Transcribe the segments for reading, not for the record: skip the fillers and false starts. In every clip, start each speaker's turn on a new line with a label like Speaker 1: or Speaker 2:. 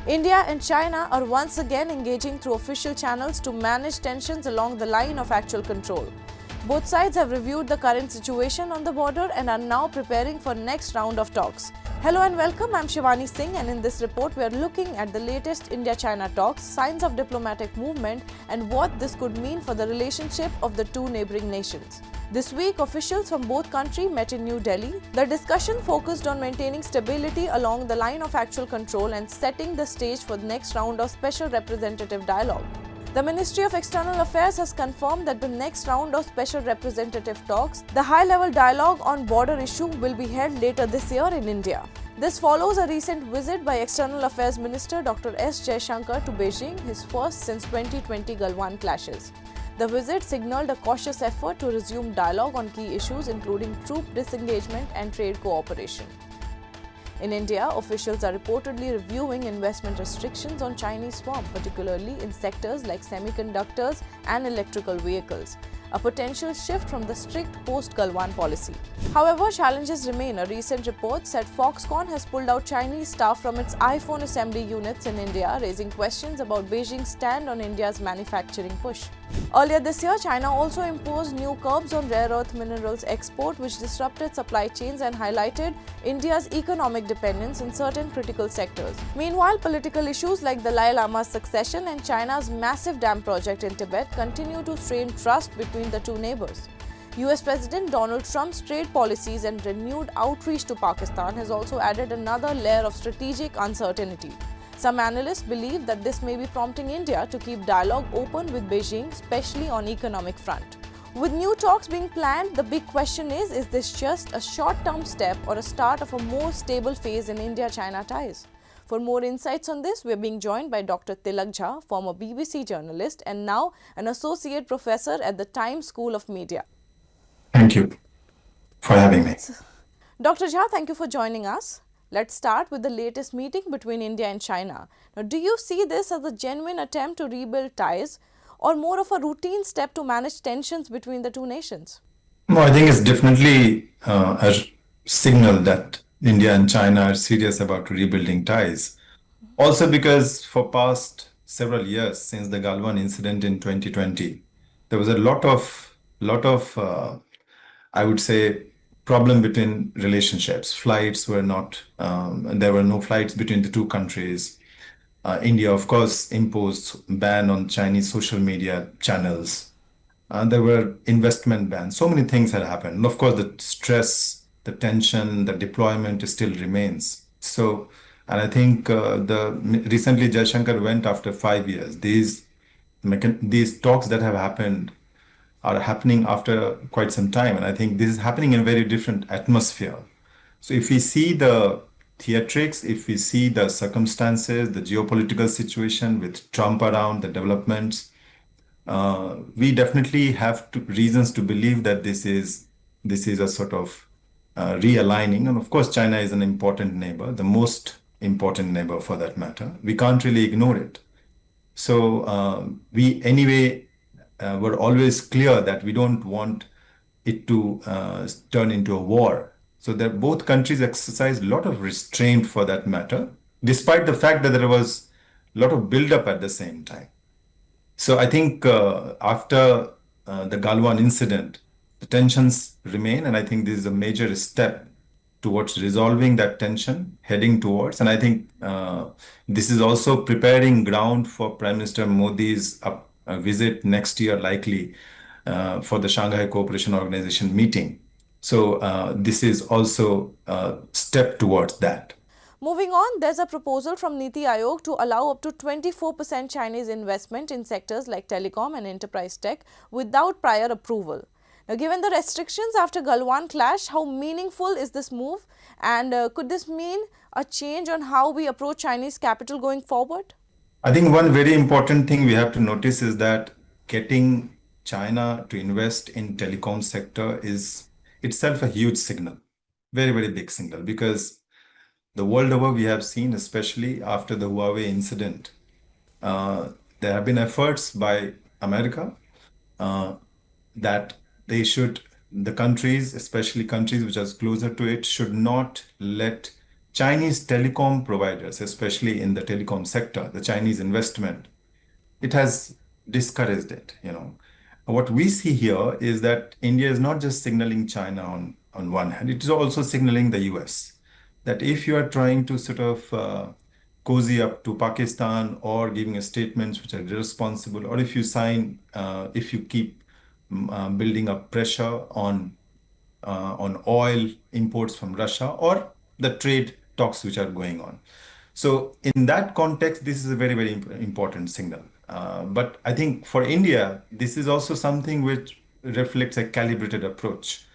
Speaker 1: India and China are once again engaging through official channels to manage tensions along the line of actual control. Both sides have reviewed the current situation on the border and are now preparing for next round of talks. Hello and welcome, I'm Shivani Singh, and in this report we are looking at the latest India-China talks, signs of diplomatic movement and what this could mean for the relationship of the two neighbouring nations. This week, officials from both countries met in New Delhi. The discussion focused on maintaining stability along the line of actual control and setting the stage for the next round of special representative dialogue. The Ministry of External Affairs has confirmed that the next round of special representative talks, the high-level dialogue on border issue, will be held later this year in India. This follows a recent visit by External Affairs Minister Dr. S. Jaishankar to Beijing, his first since 2020 Galwan clashes. The visit signaled a cautious effort to resume dialogue on key issues including troop disengagement and trade cooperation. In India, officials are reportedly reviewing investment restrictions on Chinese firms, particularly in sectors like semiconductors and electrical vehicles, a potential shift from the strict post-Galwan policy. However, challenges remain. A recent report said Foxconn has pulled out Chinese staff from its iPhone assembly units in India, raising questions about Beijing's stand on India's manufacturing push. Earlier this year, China also imposed new curbs on rare earth minerals export, which disrupted supply chains and highlighted India's economic dependence in certain critical sectors. Meanwhile, political issues like the Dalai Lama's succession and China's massive dam project in Tibet continue to strain trust between the two neighbors. US President Donald Trump's trade policies and renewed outreach to Pakistan has also added another layer of strategic uncertainty. Some analysts believe that this may be prompting India to keep dialogue open with Beijing, especially on economic front. With new talks being planned, the big question is this just a short-term step or a start of a more stable phase in India-China ties? For more insights on this, we are being joined by Dr. Tilak Jha, former BBC journalist and now an associate professor at the Times School of Media.
Speaker 2: Thank you for having me.
Speaker 1: Dr. Jha, thank you for joining us. Let's start with the latest meeting between India and China. Now, do you see this as a genuine attempt to rebuild ties or more of a routine step to manage tensions between the two nations?
Speaker 2: No, I think it's definitely a signal that India and China are serious about rebuilding ties. Also because for past several years, since the Galwan incident in 2020, there was a lot of I would say, problem between relationships. Flights were not, there were no flights between the two countries. India, of course, imposed ban on Chinese social media channels. There were investment bans. So many things had happened. And of course, the stress, the tension, the deployment still remains. So, and I think recently Jaishankar went after 5 years. These talks that have happened are happening after quite some time. And I think this is happening in a very different atmosphere. So if we see the theatrics, if we see the circumstances, the geopolitical situation with Trump around, the developments, we definitely have reasons to believe that this is a sort of realigning. And of course, China is an important neighbor, the most important neighbor for that matter. We can't really ignore it. So we anyway were always clear that we don't want it to turn into a war. So that both countries exercised a lot of restraint for that matter, despite the fact that there was a lot of buildup at the same time. So I think after the Galwan incident, the tensions remain, and I think this is a major step towards resolving that tension, heading towards. And I think this is also preparing ground for Prime Minister Modi's visit next year, likely for the Shanghai Cooperation Organization meeting. So this is also a step towards that.
Speaker 1: Moving on, there's a proposal from Niti Aayog to allow up to 24% Chinese investment in sectors like telecom and enterprise tech without prior approval. Now, given the restrictions after Galwan clash, how meaningful is this move? And could this mean a change on how we approach Chinese capital going forward?
Speaker 2: I think one very important thing we have to notice is that getting China to invest in telecom sector is itself a huge signal, very, very big signal, because the world over we have seen, especially after the Huawei incident, there have been efforts by America that the countries, especially countries which are closer to it, should not let Chinese telecom providers, especially in the telecom sector, the Chinese investment, it has discouraged it. What we see here is that India is not just signaling China on one hand, it is also signaling the US that if you are trying to sort of cozy up to Pakistan or giving statements which are irresponsible, or if you keep building up pressure on oil imports from Russia or the trade talks which are going on. So, in that context, this is a very, very important signal. But I think for India, this is also something which reflects a calibrated approach.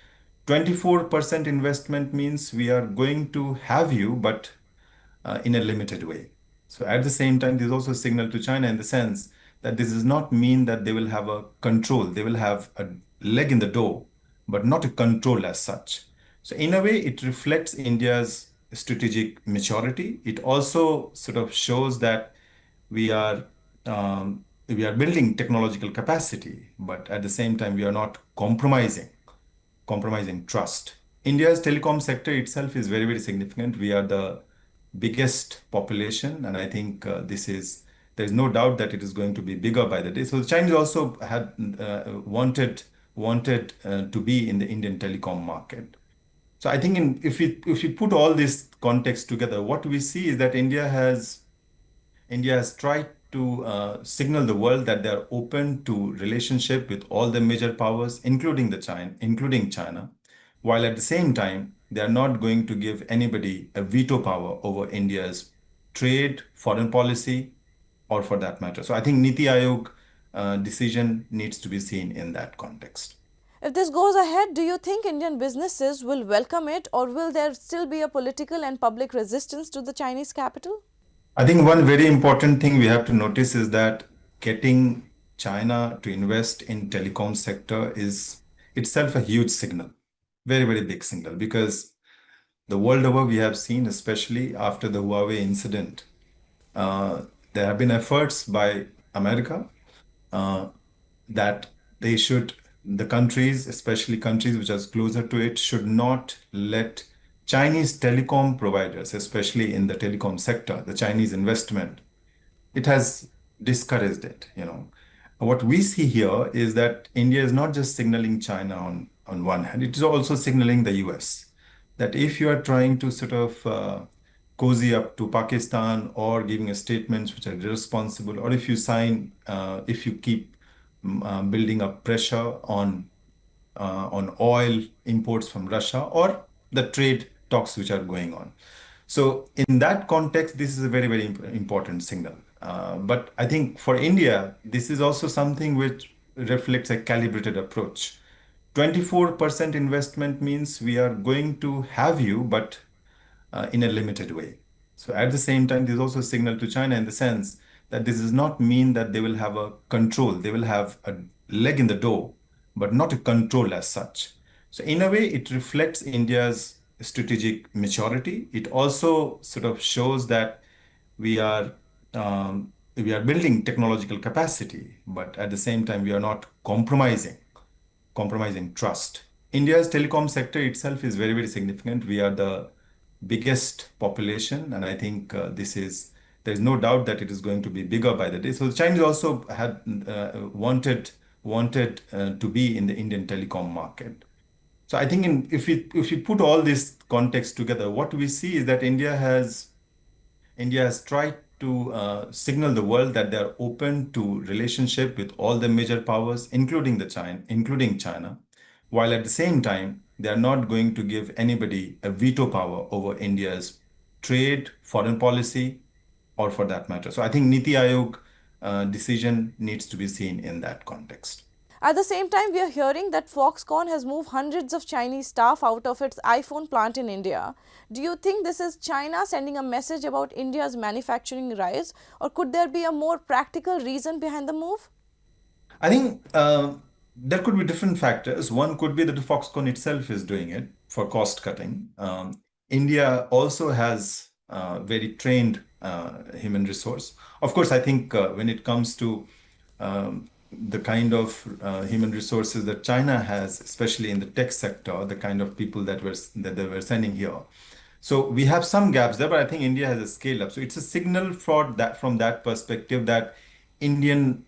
Speaker 2: 24% investment means we are going to have you, but in a limited way. So at the same time, there's also a signal to China in the sense that this does not mean that they will have a control. They will have a leg in the door, but not a control as such. So in a way, it reflects India's strategic maturity. It also sort of shows that we are we are building technological capacity, but at the same time, we are not compromising trust. India's telecom sector itself is very, very significant. We are the biggest population, and I think there's no doubt that it is going to be bigger by the day. So the Chinese also had wanted to be in the Indian telecom market. So I think if we put all this context together, what we see is that India has tried to signal the world that they are open to relationship with all the major powers, including China, while at the same time they are not going to give anybody a veto power over India's trade, foreign policy, or for that matter. So I think Niti Aayog decision needs to be seen in that context.
Speaker 1: If this goes ahead, do you think Indian businesses will welcome it, or will there still be a political and public resistance to the Chinese capital?
Speaker 2: I think one very important thing we have to notice is that getting China to invest in telecom sector is itself a huge signal, very, very big signal, because the world over we have seen, especially after the Huawei incident, uh, there have been efforts by America uh, that the countries, especially countries which are closer to it, should not let Chinese telecom providers, especially in the telecom sector, the Chinese investment, it has discouraged it. What we see here is that India is not just signaling China on one hand, it is also signaling the US that if you are trying to sort of cozy up to Pakistan or giving statements which are irresponsible, or if you keep building up pressure on oil imports from Russia or the trade talks which are going on. So in that context, this is a very, very important signal. But I think for India, this is also something which reflects a calibrated approach. 24% investment means we are going to have you, but in a limited way. So at the same time, there's also a signal to China in the sense that this does not mean that they will have a control. They will have a leg in the door, but not a control as such. So in a way, it reflects India's strategic maturity. It also sort of shows that we are we are building technological capacity, but at the same time, we are not compromising trust. India's telecom sector itself is very, very significant. We are the biggest population, and I think there's no doubt that it is going to be bigger by the day. So the Chinese also had wanted to be in the Indian telecom market. So I think if we put all this context together, what we see is that India has tried to signal the world that they are open to relationship with all the major powers, including China, while at the same time they are not going to give anybody a veto power over India's trade, foreign policy, or for that matter. So I think Niti Aayog decision needs to be seen in that context.
Speaker 1: At the same time, we are hearing that Foxconn has moved hundreds of Chinese staff out of its iPhone plant in India. Do you think this is China sending a message about India's manufacturing rise, or could there be a more practical reason behind the move?
Speaker 2: I think there could be different factors. One could be that the Foxconn itself is doing it for cost cutting. India also has very trained human resource. Of course, I think when it comes to the kind of human resources that China has, especially in the tech sector, the kind of people that they were sending here, So we have some gaps there, but I think India has a scale up. So it's a signal for that from that perspective that Indian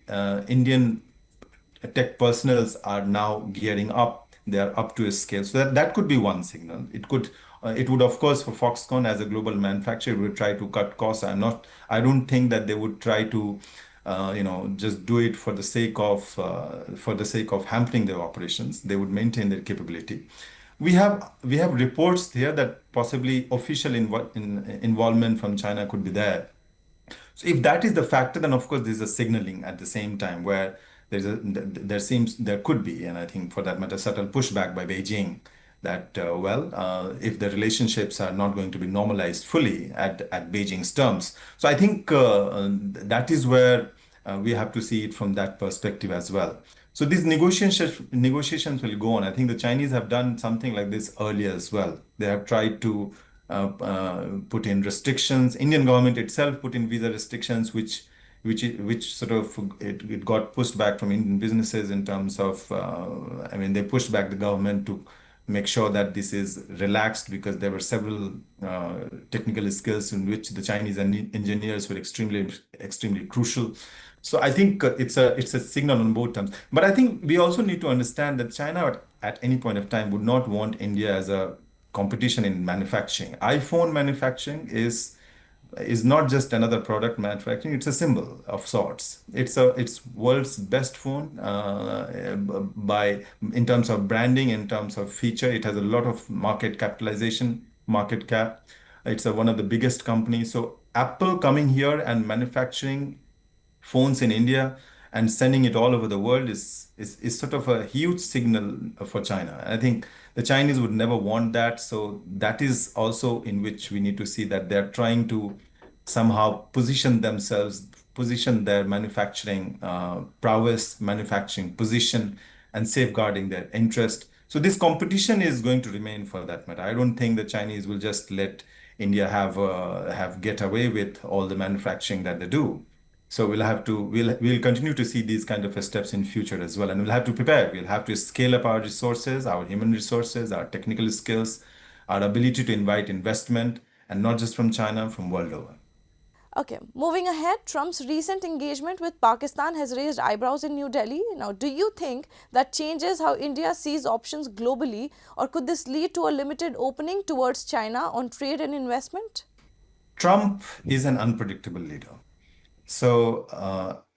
Speaker 2: tech personals are now gearing up. They are up to a scale. So that could be one signal. It would, of course, for Foxconn as a global manufacturer, would try to cut costs. I don't think that they would try to, just do it for the sake of hampering their operations. They would maintain their capability. We have reports here that possibly official involvement from China could be there. So if that is the factor, then of course there's a signaling at the same time where there could be, and I think for that matter, subtle pushback by Beijing that if the relationships are not going to be normalized fully at Beijing's terms. So I think that is where we have to see it from that perspective as well. So these negotiations will go on. I think the Chinese have done something like this earlier as well. They have tried to put in restrictions. Indian government itself put in visa restrictions, which sort of it got pushed back from Indian businesses in terms of, I mean, they pushed back the government to make sure that this is relaxed because there were several technical skills in which the Chinese engineers were extremely crucial. So I think it's a signal on both terms. But I think we also need to understand that China at any point of time would not want India as a competition in manufacturing. iPhone manufacturing is not just another product manufacturing, it's a symbol of sorts. It's world's best phone by in terms of branding, in terms of feature. It has a lot of market cap. It's one of the biggest companies. So Apple coming here and manufacturing phones in India and sending it all over the world is sort of a huge signal for China. I think the Chinese would never want that. So that is also in which we need to see that they're trying to somehow position their manufacturing prowess, manufacturing position, and safeguarding their interest. So this competition is going to remain for that matter. I don't think the Chinese will just let India have get away with all the manufacturing that they do. So we'll continue to see these kind of steps in future as well, and we'll have to prepare. We'll have to scale up our resources, our human resources, our technical skills, our ability to invite investment, and not just from China, from world over.
Speaker 1: Okay, moving ahead, Trump's recent engagement with Pakistan has raised eyebrows in New Delhi. Now, do you think that changes how India sees options globally, or could this lead to a limited opening towards China on trade and investment?
Speaker 2: Trump is an unpredictable leader. So,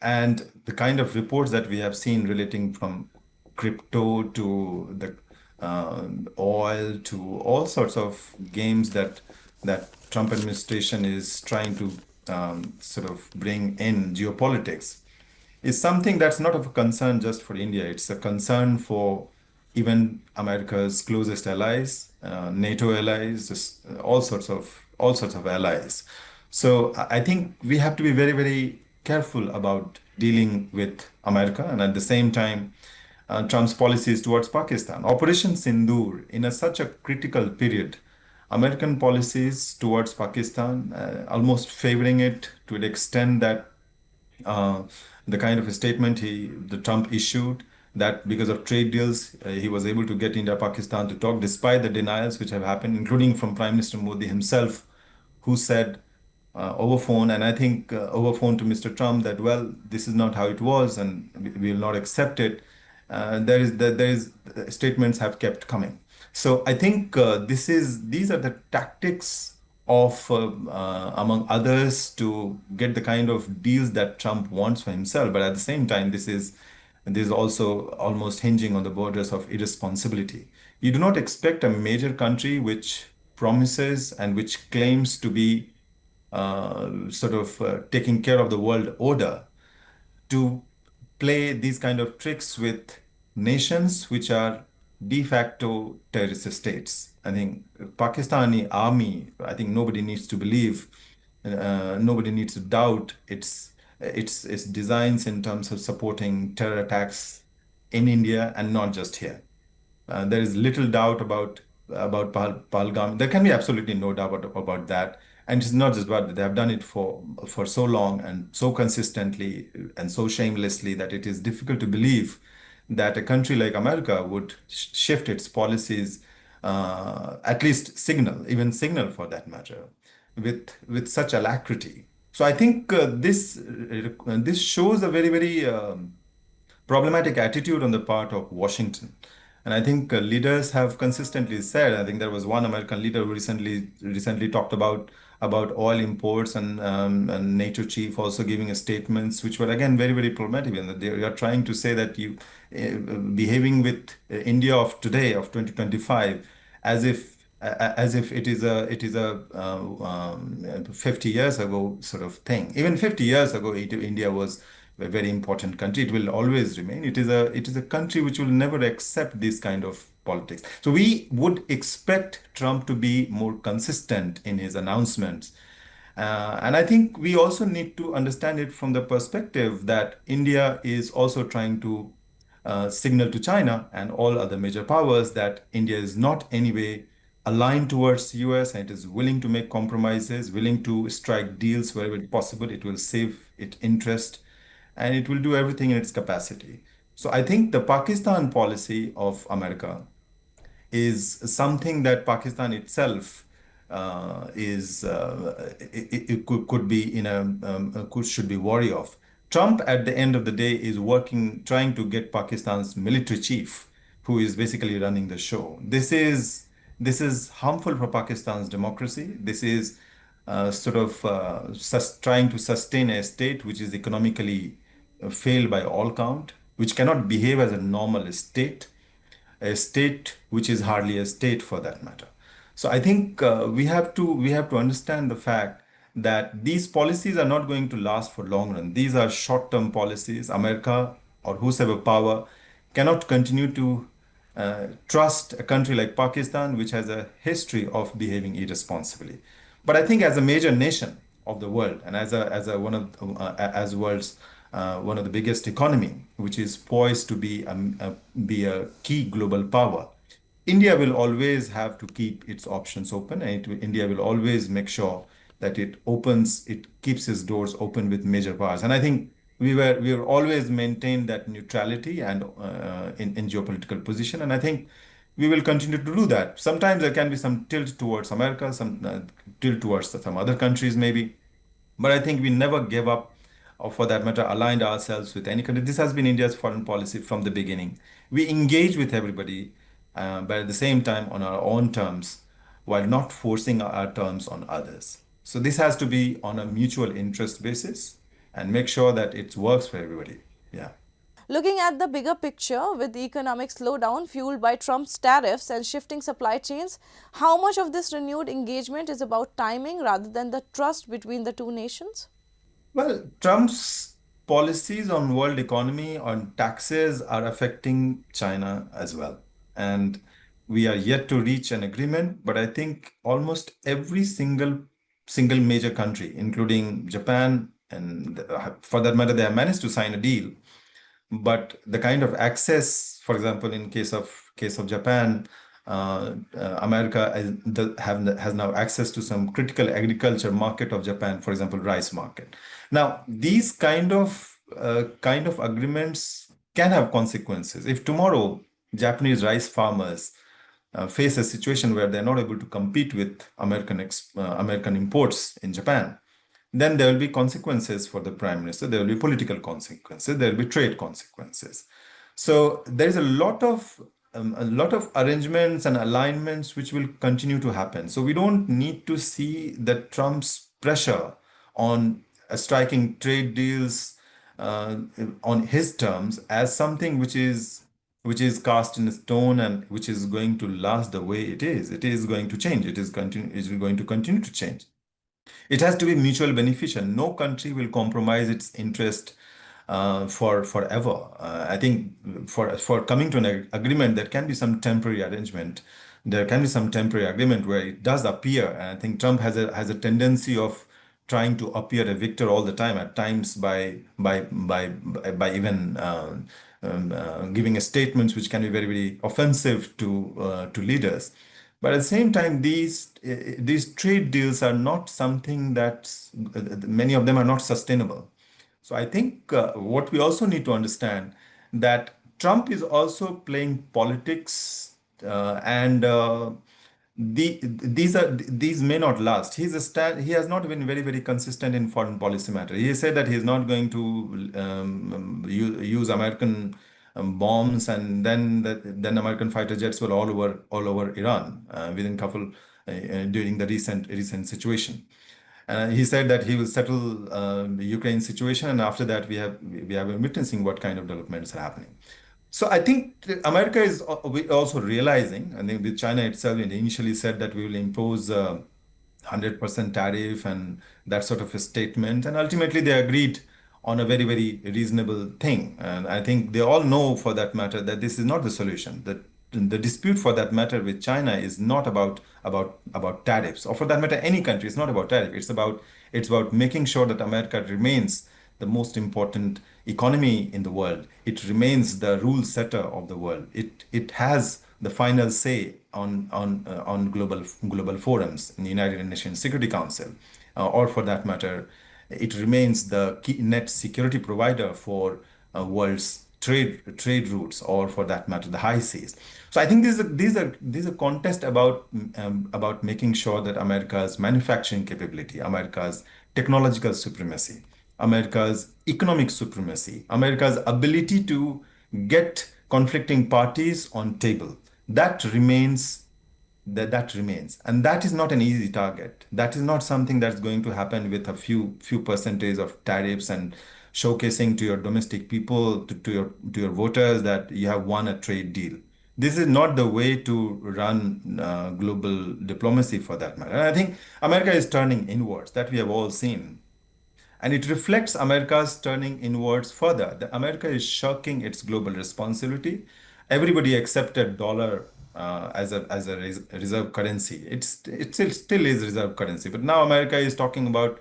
Speaker 2: and the kind of reports that we have seen relating from crypto to the oil to all sorts of games that Trump administration is trying to sort of bring in geopolitics is something that's not of a concern just for India. It's a concern for even America's closest allies, NATO allies, just all sorts of allies. So I think we have to be very, very careful about dealing with America, and at the same time, Trump's policies towards Pakistan. Operation Sindoor, in such a critical period, American policies towards Pakistan, almost favoring it to the extent that uh, the kind of a statement the Trump issued that because of trade deals, he was able to get India Pakistan to talk despite the denials which have happened, including from Prime Minister Modi himself, who said over phone, and I think over phone to Mr. Trump that, well, this is not how it was, and we will not accept it. There is statements have kept coming. So I think these are the tactics of among others to get the kind of deals that Trump wants for himself. But at the same time, this is also almost hinging on the borders of irresponsibility. You do not expect a major country which promises and which claims to be sort of taking care of the world order to play these kind of tricks with nations which are de facto terrorist states. I think Pakistani army, I think nobody needs to believe, nobody needs to doubt its designs in terms of supporting terror attacks in India and not just here. There is little doubt about Pahalgam. There can be absolutely no doubt about that. And it's not just about that. They have done it for so long and so consistently and so shamelessly that it is difficult to believe that a country like America would shift its policies at least even signal for that matter, with such alacrity. So I think this shows a very problematic attitude on the part of Washington. And I think leaders have consistently said. I think there was one American leader who recently talked about oil imports, and NATO chief also giving a statements which were again very problematic. And they are trying to say that you behaving with India of today of 2025 as if it is a 50 years ago sort of thing. Even 50 years ago, India was a very important country. It will always remain. It is a country which will never accept this kind of politics. So we would expect Trump to be more consistent in his announcements. And I think we also need to understand it from the perspective that India is also trying to signal to China and all other major powers that India is not anyway aligned towards US, and it is willing to make compromises, willing to strike deals wherever possible. It will save its interest, and it will do everything in its capacity. So I think the Pakistan policy of America is something that Pakistan itself it could be in should be wary of. Trump, at the end of the day, is trying to get Pakistan's military chief, who is basically running the show. This is harmful for Pakistan's democracy. This is sort of trying to sustain a state which is economically failed by all count, which cannot behave as a normal state, a state which is hardly a state for that matter. So I think we have to understand the fact that these policies are not going to last for long run. These are short-term policies. America or whosoever power cannot continue to trust a country like Pakistan, which has a history of behaving irresponsibly. But I think as a major nation of the world, and as a one of as world's one of the biggest economy, which is poised to be a key global power, India will always have to keep its options open, and India will always make sure that it keeps its doors open with major powers. And I think we were always maintained that neutrality and in geopolitical position, and I think we will continue to do that. Sometimes there can be some tilt towards America, some tilt towards some other countries maybe, but I think we never gave up, or for that matter, aligned ourselves with any country. This has been India's foreign policy from the beginning. We engage with everybody, but at the same time on our own terms, while not forcing our terms on others. So this has to be on a mutual interest basis and make sure that it works for everybody. Yeah.
Speaker 1: Looking at the bigger picture, with the economic slowdown fueled by Trump's tariffs and shifting supply chains, how much of this renewed engagement is about timing rather than the trust between the two nations?
Speaker 2: Well, Trump's policies on world economy, on taxes, are affecting China as well. And we are yet to reach an agreement, but I think almost every single major country, including Japan, and for that matter, they have managed to sign a deal. But the kind of access, for example, in case of Japan, America has now access to some critical agriculture market of Japan, for example, rice market. Now, these kind of agreements can have consequences. If tomorrow Japanese rice farmers face a situation where they're not able to compete with American imports in Japan, then there will be consequences for the prime minister. There will be political consequences. There will be trade consequences. So there is a lot of arrangements and alignments which will continue to happen. So we don't need to see that Trump's pressure on striking trade deals on his terms as something which is cast in stone and which is going to last the way it is. It is going to change. It is going to continue to change. It has to be mutual beneficial. No country will compromise its interest for forever. I think for coming to an agreement, there can be some temporary arrangement. There can be some temporary agreement where it does appear, and I think Trump has a tendency of trying to appear a victor all the time. At times by even giving a statements which can be very offensive to leaders. But at the same time, these trade deals are not something many of them are not sustainable. So I think what we also need to understand that Trump is also playing politics And these may not last. He has not been very consistent in foreign policy matter. He said that he is not going to use American bombs, and then American fighter jets were all over Iran within couple during the recent situation. He said that he will settle the Ukraine situation, and after that, we have been witnessing what kind of developments are happening. So I think America is also realizing. I think with China itself, it initially said that we will impose 100% tariff and that sort of a statement, and ultimately they agreed on a very reasonable thing. And I think they all know, for that matter, that this is not the solution. That the dispute, for that matter, with China is not about tariffs, or for that matter, any country. It's not about tariff. It's about making sure that America remains the most important economy in the world. It remains the rule setter of the world. It has the final say on global forums in the United Nations Security Council, or for that matter, it remains the key net security provider for world's trade routes, or for that matter, the high seas. So I think these are contest about making sure that America's manufacturing capability, America's technological supremacy, America's economic supremacy, America's ability to get conflicting parties on table, that remains that remains, and that is not an easy target. That is not something that's going to happen with a few percentage of tariffs and showcasing to your domestic people, to your voters, that you have won a trade deal. This is not the way to run global diplomacy, for that matter. And I think America is turning inwards, that we have all seen, and it reflects America's turning inwards further. America is shirking its global responsibility. Everybody accepted dollar as a reserve currency. It still is reserve currency, but now America is talking about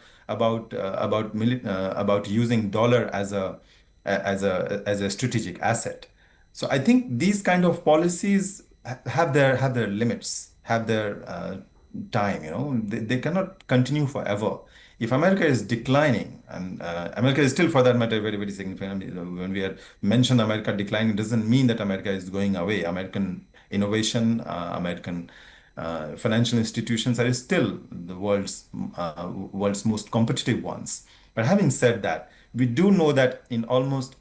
Speaker 2: using dollar as a strategic asset. So I think these kind of policies have their limits, have their time. They cannot continue forever. If America is declining, and America is still, for that matter, very significant. I mean, when we had mentioned America declining, doesn't mean that America is going away. American innovation, American financial institutions are still the world's most competitive ones. But having said that, we do know that in almost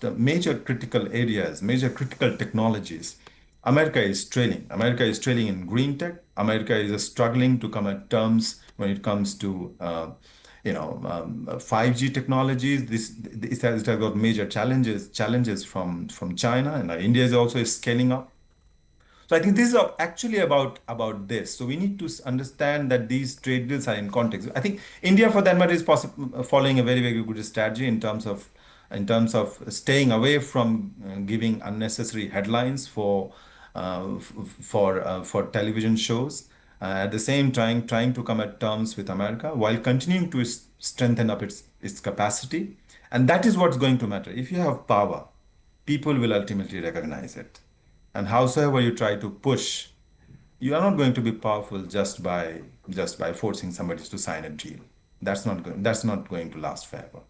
Speaker 2: major critical areas, major critical technologies, America is trailing. America is trailing in green tech. America is struggling to come at terms when it comes to 5G technologies. It has got major challenges from China, and India is also scaling up. So I think this is actually about this. So we need to understand that these trade deals are in context. I think India, for that matter, is following a very good strategy in terms of staying away from giving unnecessary headlines for television shows. At the same time, trying to come at terms with America while continuing to strengthen up its capacity, and that is what's going to matter. If you have power, people will ultimately recognize it. And howsoever you try to push, you are not going to be powerful just by forcing somebody to sign a deal. That's not going to last forever.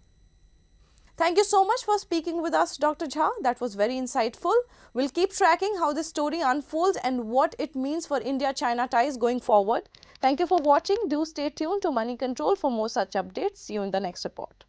Speaker 1: Thank you so much for speaking with us, Dr. Jha. That was very insightful. We'll keep tracking how this story unfolds and what it means for India-China ties going forward. Thank you for watching. Do stay tuned to Money Control for more such updates. See you in the next report.